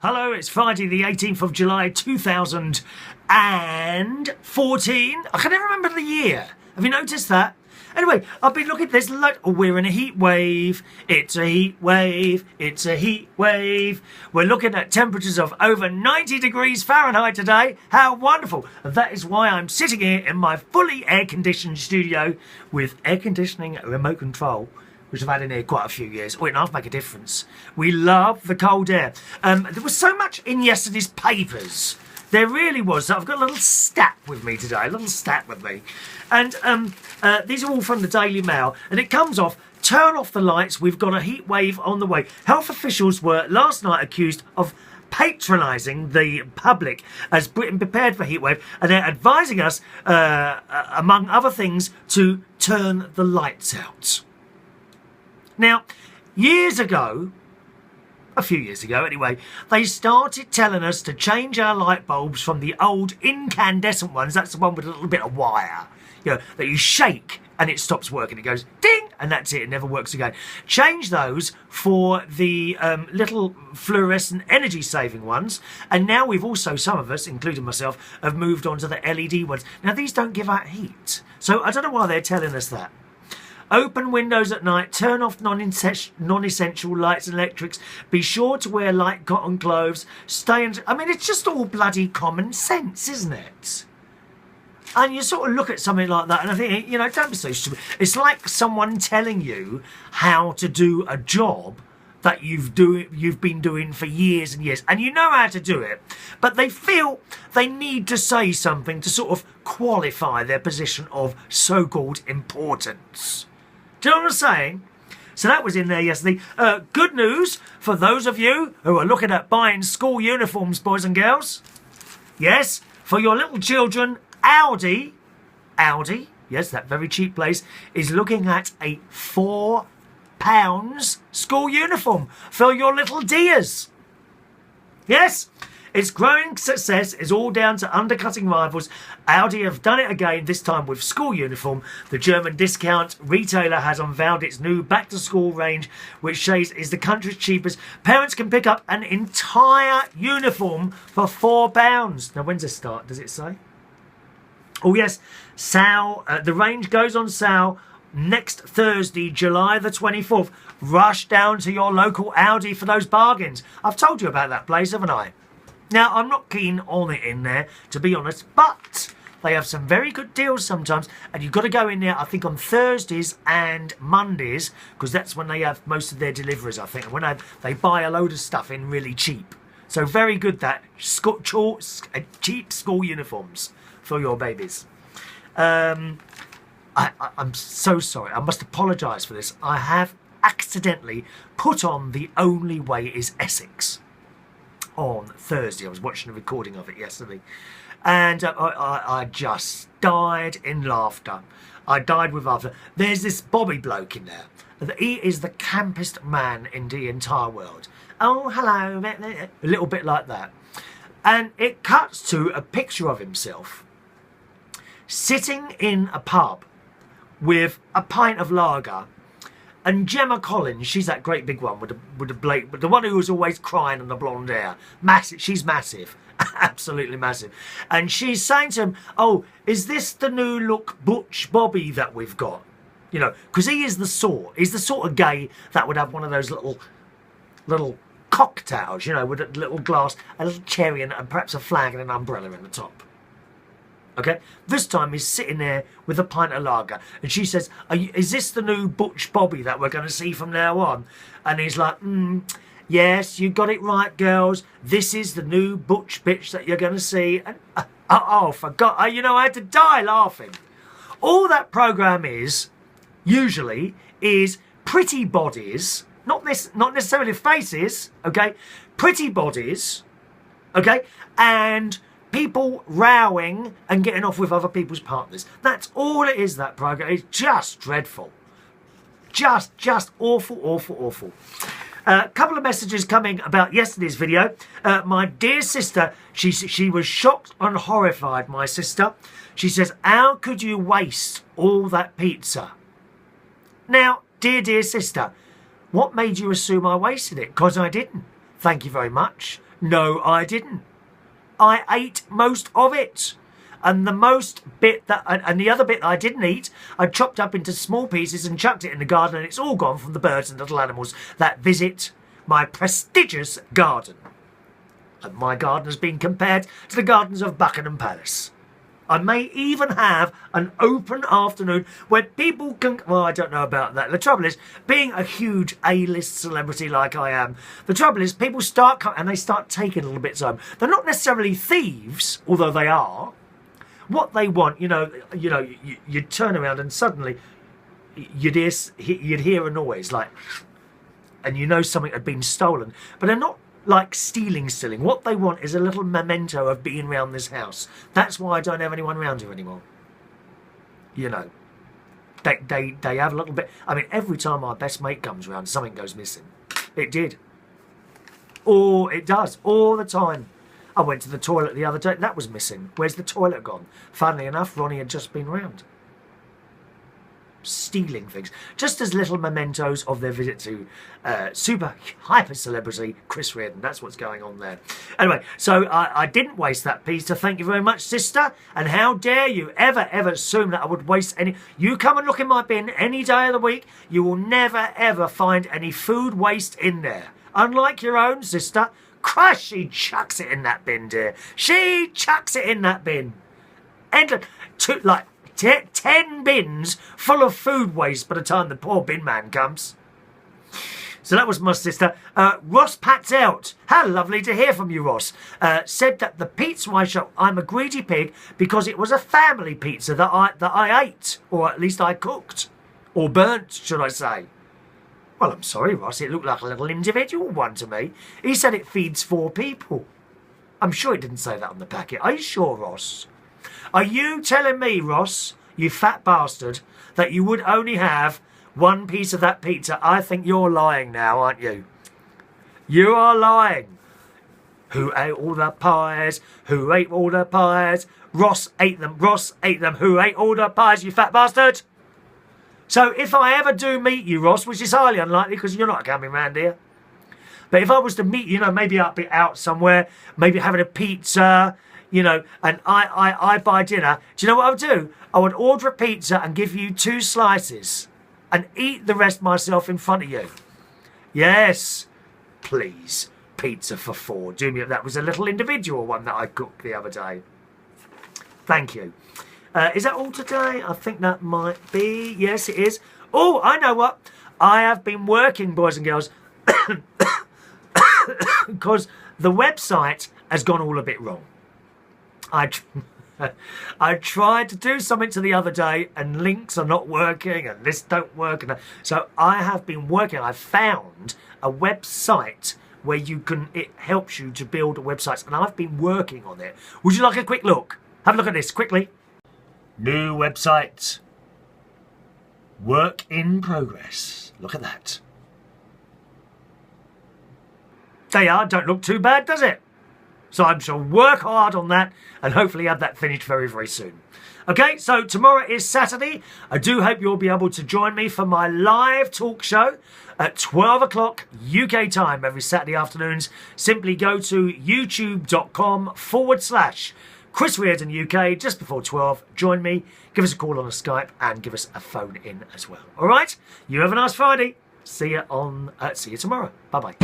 Hello, it's Friday the 18th of July 2014. I can never remember the year. Have you noticed that? Anyway, I've been looking at this. We're in a heat wave. It's a heat wave. It's a heat wave. We're looking at temperatures of over 90 degrees Fahrenheit today. How wonderful. And that is why I'm sitting here in my fully air-conditioned studio with air conditioning remote control, which I've had in here quite a few years. Oh, it does make a difference. We love the cold air. There was so much in yesterday's papers. There really was. I've got a little stat with me today, And these are all from the Daily Mail. And it comes off, turn off the lights, we've got a heat wave on the way. Health officials were last night accused of patronising the public as Britain prepared for heat wave, and they're advising us, among other things, to turn the lights out. Now, years ago, a few years ago anyway, they started telling us to change our light bulbs from the old incandescent ones. That's the one with a little bit of wire, you know, that you shake and it stops working. It goes ding, and that's it. It never works again. Change those for the little fluorescent energy-saving ones. And now we've also, some of us, including myself, have moved on to the LED ones. Now, these don't give out heat. So I don't know why they're telling us that. Open windows at night, turn off non-essential lights and electrics, be sure to wear light cotton clothes, I mean, it's just all bloody common sense, isn't it? And you sort of look at something like that and I think, you know, don't be so stupid. It's like someone telling you how to do a job that you've been doing for years and years, and you know how to do it, but they feel they need to say something to sort of qualify their position of so-called importance. Do you know what I'm saying? So that was in there yesterday. Good news for those of you who are looking at buying school uniforms, boys and girls. Yes, for your little children, Audi, yes, that very cheap place, is looking at a £4 school uniform for your little dears. Yes, its growing success is all down to undercutting rivals. Audi have done it again, this time with school uniform. The German discount retailer has unveiled its new back-to-school range, which says is the country's cheapest. Parents can pick up an entire uniform for £4. Now, when's this start? Does it say? Oh, yes. The range goes on sale next Thursday, July the 24th. Rush down to your local Audi for those bargains. I've told you about that place, haven't I? Now, I'm not keen on it in there, to be honest, but they have some very good deals sometimes, and you've got to go in there, I think, on Thursdays and Mondays, because that's when they have most of their deliveries, I think, and when they buy a load of stuff in really cheap. So very good, that cheap school uniforms for your babies. I'm so sorry. I must apologise for this. I have accidentally put on The Only Way is Essex on Thursday. I was watching a recording of it yesterday, and I just died in laughter. I died with laughter. There's this Bobby bloke in there. He is the campest man in the entire world. Oh, hello. A little bit like that. And it cuts to a picture of himself sitting in a pub with a pint of lager, and Gemma Collins, she's that great big one with the one who was always crying and the blonde hair. Massive, she's massive, absolutely massive. And she's saying to him, "Oh, is this the new look Butch Bobby that we've got?" You know, because he's the sort of gay that would have one of those little cocktails, you know, with a little glass, a little cherry, and perhaps a flag and an umbrella in the top. Okay, this time he's sitting there with a pint of lager, and she says, "Is this the new Butch Bobby that we're going to see from now on?" And he's like, "Yes, you got it right, girls. This is the new Butch bitch that you're going to see." And forgot. You know, I had to die laughing. All that programme usually is pretty bodies, not necessarily faces. Okay, pretty bodies. Okay, and people rowing and getting off with other people's partners. That's all it is, that programme. It's just dreadful. Just awful, awful, awful. A couple of messages coming about yesterday's video. My dear sister, she was shocked and horrified, my sister. She says, "How could you waste all that pizza?" Now, dear sister, what made you assume I wasted it? Because I didn't. Thank you very much. No, I didn't. I ate most of it. And the most bit that, and the other bit that I didn't eat, I chopped up into small pieces and chucked it in the garden, and it's all gone from the birds and little animals that visit my prestigious garden. And my garden has been compared to the gardens of Buckingham Palace. I may even have an open afternoon where people can... Well, I don't know about that. The trouble is, being a huge A-list celebrity like I am, the trouble is people start coming and they start taking little bits home. They're not necessarily thieves, although they are. What they want, you'd turn around and suddenly you'd hear a noise like... And you know something had been stolen. But they're not like stealing. What they want is a little memento of being round this house. That's why I don't have anyone round here anymore. You know, they have a little bit. I mean, every time my best mate comes round, something goes missing. It did. Or it does all the time. I went to the toilet the other day. That was missing. Where's the toilet gone? Funnily enough, Ronnie had just been round. Stealing things, just as little mementos of their visit to super hyper celebrity Chris Reardon. That's what's going on there. Anyway, so I didn't waste that pizza. Thank you very much, sister. And how dare you ever assume that I would waste any? You come and look in my bin any day of the week, you will never ever find any food waste in there. Unlike your own sister, Crush, she chucks it in that bin, dear. She chucks it in that bin. And 10 bins full of food waste by the time the poor bin man comes. So that was my sister. Ross Pats out. How lovely to hear from you, Ross. Said that the pizza I showed, I'm a greedy pig because it was a family pizza that I ate, or at least I cooked, or burnt, should I say. Well, I'm sorry, Ross. It looked like a little individual one to me. He said it feeds 4 people. I'm sure he didn't say that on the packet. Are you sure, Ross? Are you telling me, Ross, you fat bastard, that you would only have one piece of that pizza? I think you're lying now, aren't you? You are lying. Who ate all the pies? Who ate all the pies? Ross ate them. Ross ate them. Who ate all the pies, you fat bastard? So if I ever do meet you, Ross, which is highly unlikely because you're not coming round here, but if I was to meet you, maybe I'd be out somewhere, maybe having a pizza, and I buy dinner, do you know what I would do? I would order a pizza and give you 2 slices and eat the rest myself in front of you. Yes, please, pizza for 4. Do me. That was a little individual one that I cooked the other day. Thank you. Is that all today? I think that might be. Yes, it is. Oh, I know what. I have been working, boys and girls, because the website has gone all a bit wrong. I tried to do something to the other day and links are not working and this don't work. So I have been working. I found a website where it helps you to build websites, and I've been working on it. Would you like a quick look? Have a look at this quickly. New website. Work in progress. Look at that. They don't look too bad, does it? So I shall work hard on that and hopefully have that finished very, very soon. Okay, so tomorrow is Saturday. I do hope you'll be able to join me for my live talk show at 12 o'clock UK time every Saturday afternoons. Simply go to youtube.com/Chris Reardon UK just before 12. Join me, give us a call on a Skype and give us a phone in as well. All right, you have a nice Friday. See you tomorrow. Bye-bye.